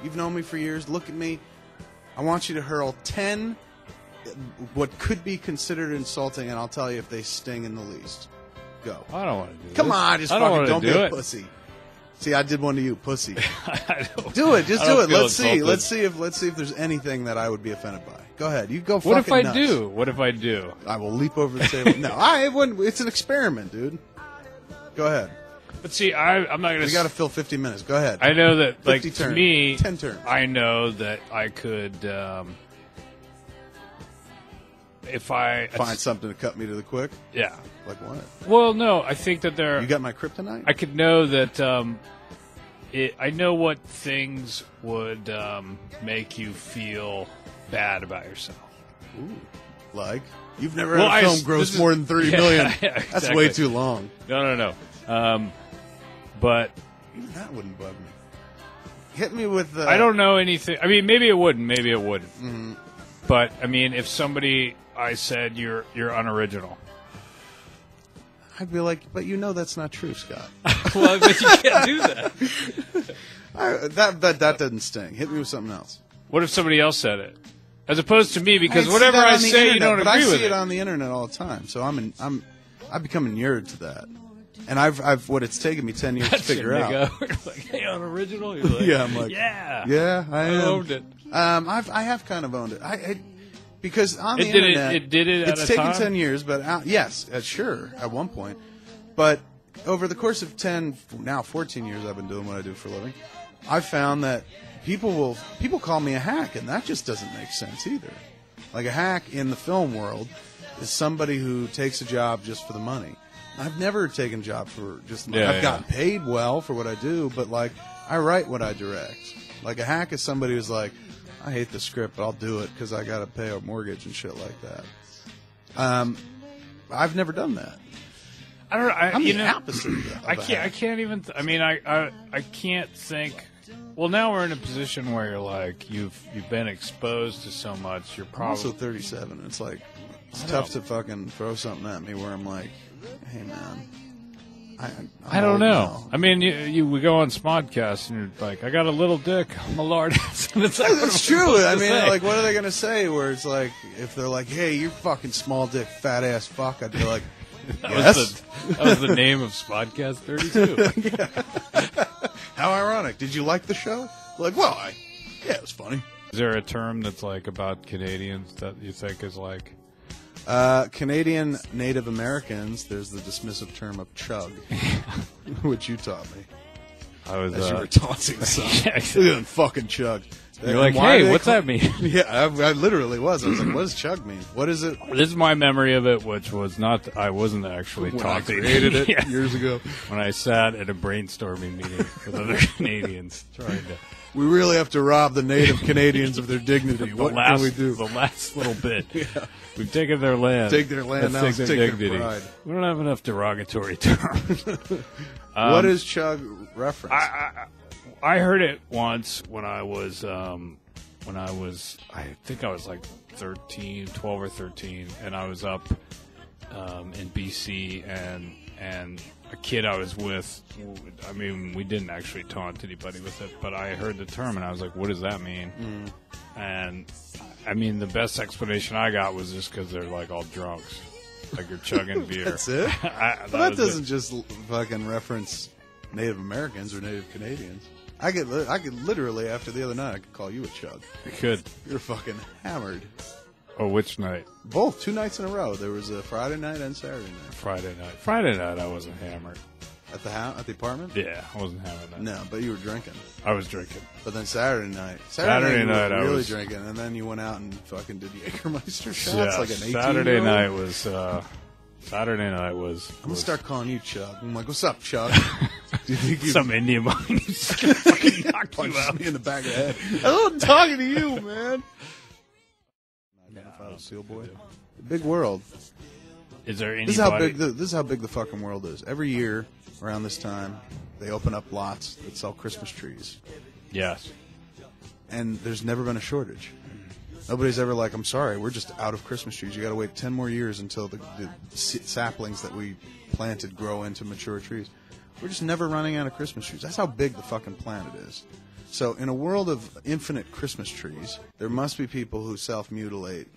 You've known me for years. Look at me. I want you to hurl 10 what could be considered insulting, and I'll tell you if they sting in the least. Go. I don't want to do this. Come on, just fucking don't be a pussy. See, I did one to you, pussy. Do it. Just do it. Let's see. Let's see if there's anything that I would be offended by. Go ahead. You go fucking nuts. What if I do? I will leap over the table. No, it wouldn't. It's an experiment, dude. Go ahead. But see, I'm not going to... We got to fill 50 minutes. Go ahead. I know that, like, turns. to me... 10 turns. I know that I could... if I... Find something to cut me to the quick? Yeah. Like what? Well, no, I think that there... You got my kryptonite? I could know that... I know what things would make you feel bad about yourself. Ooh. Like? You've never had a film gross more than $30 million. Yeah, exactly. That's way too long. No. But... Even that wouldn't bug me. Hit me with... I don't know anything... I mean, maybe it wouldn't. Maybe it wouldn't. Mm-hmm. But, I mean, if somebody... I said you're unoriginal. I'd be like, but you know that's not true, Scott. Well, but you can't do that. That doesn't sting. Hit me with something else. What if somebody else said it, as opposed to me? Because whatever I say, you don't agree with it. I see it on the internet all the time, so I've become inured to that. And I've what it's taken me 10 years to figure out. You're like, hey, unoriginal. You're like, yeah, I'm like, yeah, I owned it. I have kind of owned it. Because on the internet, it's taken 10 years, but yes, sure, at one point. But over the course of 14 years I've been doing what I do for a living, I've found that people call me a hack, and that just doesn't make sense either. Like, a hack in the film world is somebody who takes a job just for the money. I've never taken a job for just the money. I've gotten paid well for what I do, but, like, I write what I direct. Like, a hack is somebody who's like, I hate the script, but I'll do it because I got to pay a mortgage and shit like that. I've never done that. I don't know. I'm the opposite of that. I can't even. I can't think. Well, now we're in a position where you're like you've been exposed to so much. You're probably also 37. It's like it's tough to fucking throw something at me where I'm like, hey man. I don't know. I mean, we go on SModcast and you're like, I got a little dick. I'm a lard ass. It's true. I mean, like, what are they going to say? Where it's like, if they're like, hey, you're fucking small dick, fat ass fuck, I'd be like, yes. That was the name of SModcast 32. How ironic. Did you like the show? Like, well, it was funny. Is there a term that's like about Canadians that you think is like? Canadian Native Americans, there's the dismissive term of chug, which you taught me. As you were taunting something. Yeah, fucking chug. You're like, hey, what's that mean? Yeah, I literally was. I was like, what does chug mean? What is it? This is my memory of it, which was not, I wasn't actually taunting. I created it years ago. When I sat at a brainstorming meeting with other Canadians trying to... We really have to rob the native Canadians of their dignity. What can we do? The last little bit. Yeah. We've taken their land. Take their land, now take their dignity. Pride. We don't have enough derogatory terms. What is chug reference? I heard it once when I was, I think I was like 12 or 13, and I was up in BC, and a kid I was with, I mean, we didn't actually taunt anybody with it, but I heard the term, and I was like, what does that mean? And, I mean, the best explanation I got was just because they're, like, all drunks. Like, you're chugging beer. That's it? That doesn't just fucking reference Native Americans or Native Canadians. I could literally, after the other night, I could call you a chug. You could. You're fucking hammered. Oh, which night? Both. 2 nights in a row. There was a Friday night and Saturday night. Friday night, I wasn't hammered. At the house, at the apartment? Yeah, I wasn't hammered that. No, but you were drinking. I was drinking. But then Saturday night you were really drinking, and then you went out and fucking did Jägermeister shots like an 18-year-old. Saturday night was. I'm gonna start calling you Chug. I'm like, what's up, Chug? Do you think some Indian money fucking knock you out me in the back of the head? I wasn't talking to you, man. Seal boy. The big world. Is there anybody? This is how big the fucking world is. Every year around this time, they open up lots that sell Christmas trees. Yes. And there's never been a shortage. Nobody's ever like, I'm sorry, we're just out of Christmas trees. You got to wait 10 more years until the saplings that we planted grow into mature trees. We're just never running out of Christmas trees. That's how big the fucking planet is. So in a world of infinite Christmas trees, there must be people who self-mutilate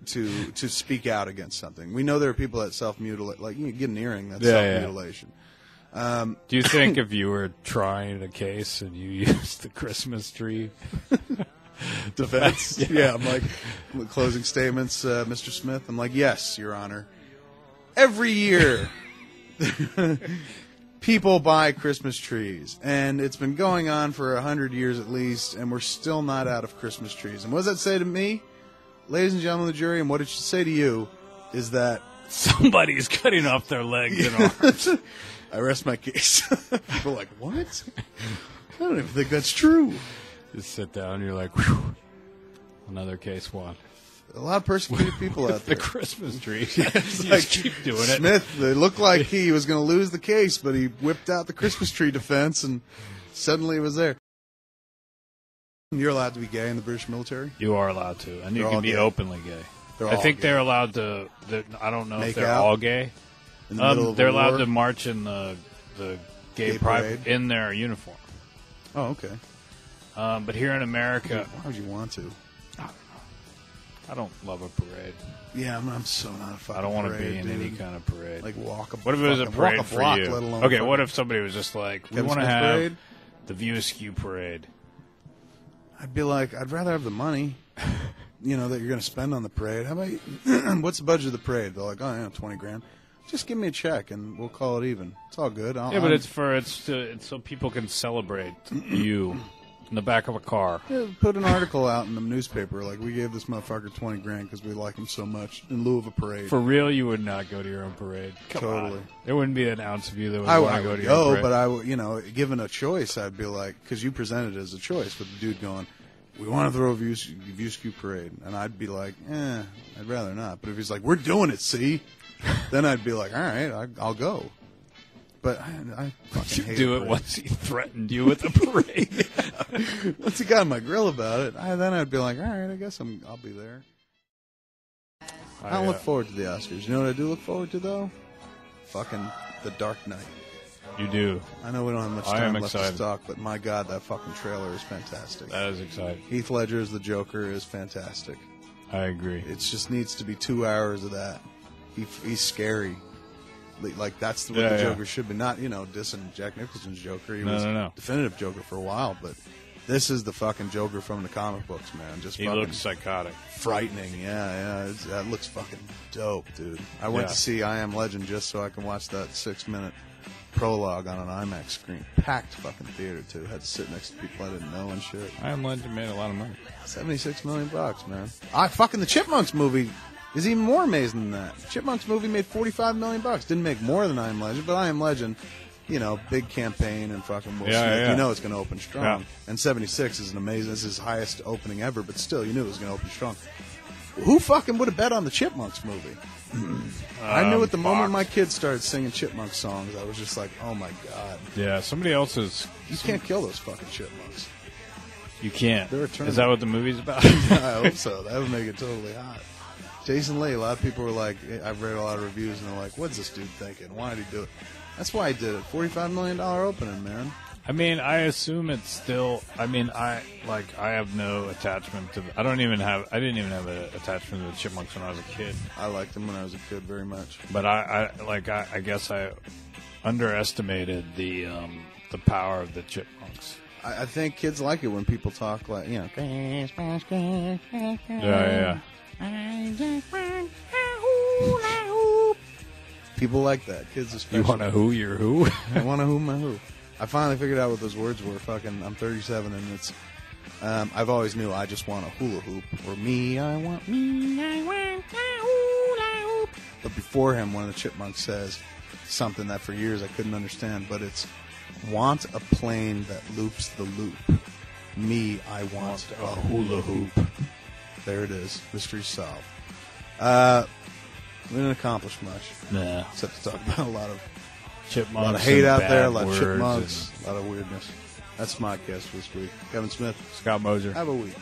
to speak out against something. We know there are people that self-mutilate, like you get an earring, that's self-mutilation. Do you think if you were trying a case and you used the Christmas tree defense? Yeah, I'm like, closing statements, Mr. Smith. I'm like, yes, Your Honor. Every year, people buy Christmas trees, and it's been going on for 100 years at least, and we're still not out of Christmas trees. And what does that say to me? Ladies and gentlemen of the jury, and what it should say to you is that somebody's cutting off their legs and arms. I rest my case. People are like, what? I don't even think that's true. Just sit down, you're like, whew, another case won. A lot of persecuted people out there. The Christmas tree. Yeah, you like, just keep doing it. Smith, it looked like he was going to lose the case, but he whipped out the Christmas tree defense, and suddenly it was there. You're allowed to be gay in the British military? You are allowed to, and you can be openly gay. I think they're allowed to. I don't know if they're all gay. They're allowed to march in the gay pride in their uniform. Oh, okay. But here in America, why would you want to? I don't know. I don't love a parade. Yeah, I'm so not a fucking. I don't want to be in dude. any kind of parade. Like what if it was a parade for block, you? Let alone Okay, what if somebody was just like, we want to have parade? The View Askew parade? I'd be like, I'd rather have the money, that you're going to spend on the parade. How about what's the budget of the parade? They're like, oh, yeah, $20,000. Just give me a check and we'll call it even. It's all good. But it's so people can celebrate you in the back of a car. Yeah, put an article out in the newspaper like we gave this motherfucker $20,000 because we like him so much in lieu of a parade. For real, you would not go to your own parade. Totally. There wouldn't be an ounce of you that would want to go to your own parade. But I would, given a choice, I'd be like, because you presented it as a choice with the dude going, we want to throw a View Askew parade, and I'd be like, I'd rather not. But if he's like, we're doing it, see, then I'd be like, all right, I'll go. But I fucking hate do it once he threatened you with a parade. Once he got on my grill about it, then I'd be like, all right, I guess I'll be there. I don't look forward to the Oscars. You know what I do look forward to, though? Fucking The Dark Knight. You do. I know we don't have much time left to talk, but my God, that fucking trailer is fantastic. That is exciting. Heath Ledger as the Joker is fantastic. I agree. It just needs to be 2 hours of that. He's scary. Like, that's what the Joker should be. Not, dissing Jack Nicholson's Joker. He was definitive Joker for a while, but this is the fucking Joker from the comic books, man. He looks psychotic. Frightening, yeah. That looks fucking dope, dude. I went to see I Am Legend just so I can watch that 6-minute prologue on an IMAX screen. Packed fucking theater, too. Had to sit next to people I didn't know and shit. I Am Legend made a lot of money. $76 million, man. Fucking the Chipmunks movie is even more amazing than that. Chipmunks movie made $45 million. Didn't make more than I Am Legend, but I Am Legend, big campaign and fucking Will Smith. Yeah. It's going to open strong. Yeah. And 76 is an amazing. This is his highest opening ever, but still, you knew it was going to open strong. Who fucking would have bet on the Chipmunks movie? I knew at the moment my kids started singing Chipmunk songs, I was just like, oh my God. Yeah, somebody else's. You can't kill those fucking chipmunks. You can't. They're eternal. Is that what the movie's about? I hope so. That would make it totally hot. Jason Lee, a lot of people were like, I've read a lot of reviews, and they're like, what's this dude thinking? Why did he do it? That's why he did it. $45 million opening, man. I mean, I assume it's still. I mean, I have no attachment to. I didn't even have an attachment to the Chipmunks when I was a kid. I liked them when I was a kid very much. But I guess I underestimated the power of the Chipmunks. I think kids like it when people talk like, Yeah. People like that. Kids especially. You want to who? You're who? I want to who my who. I finally figured out what those words were. I'm 37, and it's. I've always knew I just want a hula hoop, or me, I want a hula hoop. But before him, one of the Chipmunks says something that for years I couldn't understand, but it's want a plane that loops the loop. Me, I want a hula hoop. There it is. Mystery solved. We didn't accomplish much. Nah. Except to talk about a lot of Chipmunks, a lot of hate out there, a lot of words chipmunks, a lot of weirdness. That's SModcast this week. Kevin Smith, Scott Moser. Have a week.